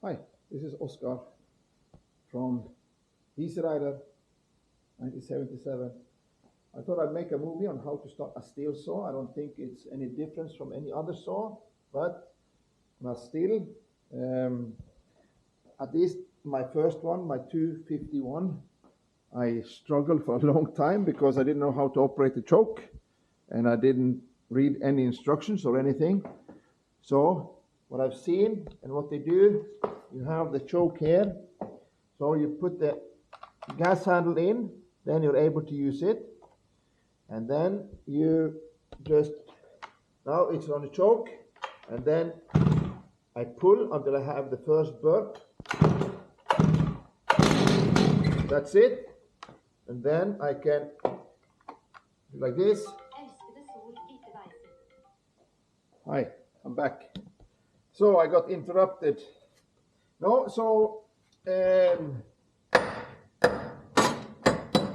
Hi, this is Oscar from Easy Rider 1977. I thought I'd make a movie on how to start a steel saw. I don't think it's any difference from any other saw, but on a steel, at least my first one, my 251, I struggled for a long time because I didn't know how to operate the choke and I didn't read any instructions or anything. So what I've seen and what they do, you have the choke here. So you put the gas handle in, then you're able to use it. And then you just, now it's on the choke, and then I pull until I have the first burp. That's it. And then I can do like this. Hi, I'm back. So I got interrupted. No, so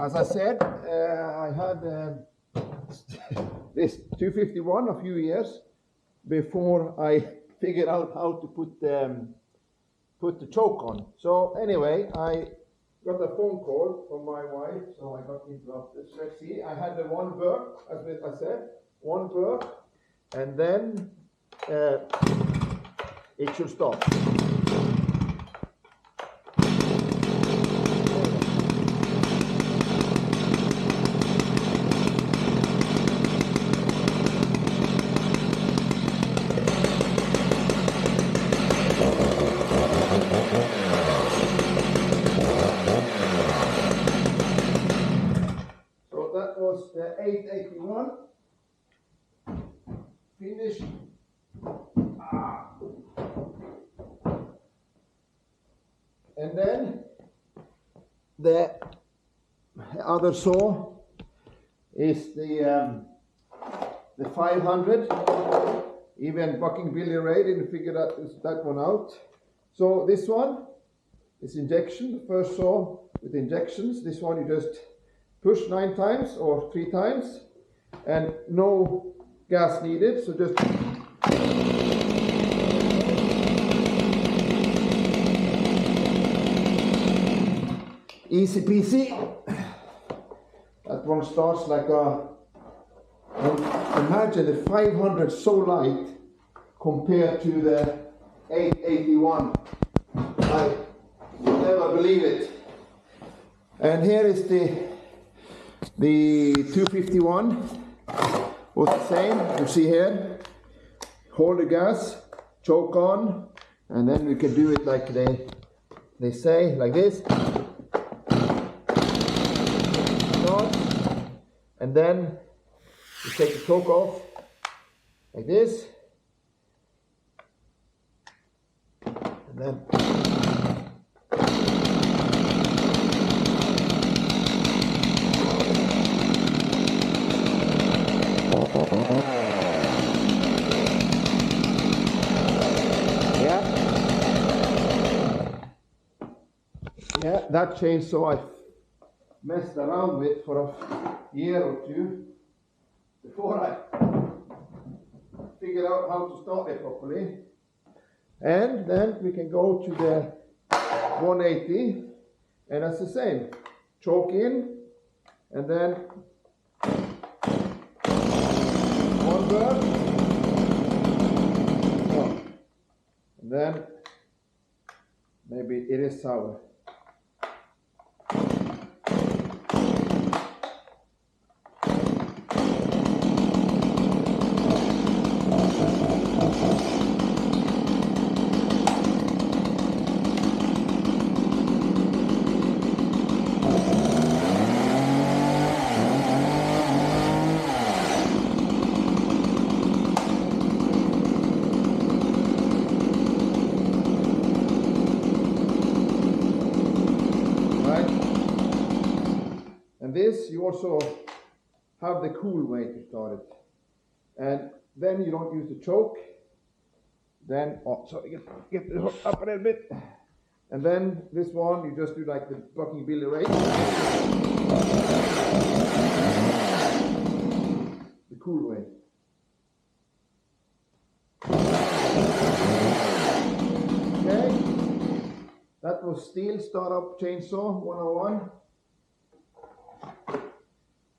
as I said, I had this 251 a few years before I figured out how to put the choke on. So anyway, I got a phone call from my wife, so I got interrupted. So let's see, I had the one burp, as I said, one burp, and then it should stop. So that was the 881 finish. And then the other saw is the 500. Even Bucking Billy Ray didn't figure that one out. So this one is injection, the first saw with injections. This one you just push 9 times or 3 times and no gas needed, so just easy peasy. That one starts like a, imagine the 500 so light compared to the 881. I will never believe it. And here is the 251. Was the same. You see here, hold the gas, choke on, and then we can do it like they say, like this. And then you take the choke off like this, and then yeah, that chainsaw I messed around with for a year or two before I figured out how to start it properly. And then we can go to the 180, and that's the same. Choke in, and then one burp, and then maybe it is sour. This you also have the cool way to start it, and then you don't use the choke. Then so you get it up a little bit, and then this one you just do like the Bucking Billy Ray, the cool way. Okay, was STIHL Startup Chainsaw 101.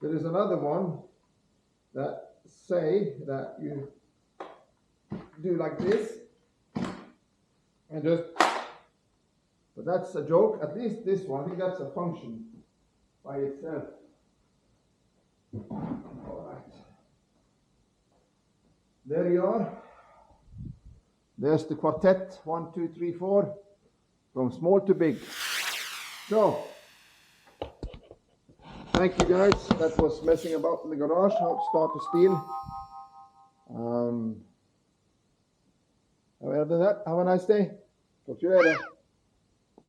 There is another one that say that you do like this and just, but that's a joke. At least this one, I think that's a function by itself. All right. There you are. There's the quartet, 1, 2, 3, 4, from small to big. So, thank you guys. That was messing about in the garage, how to start a STIHL. Other than that, have a nice day. Talk to you later.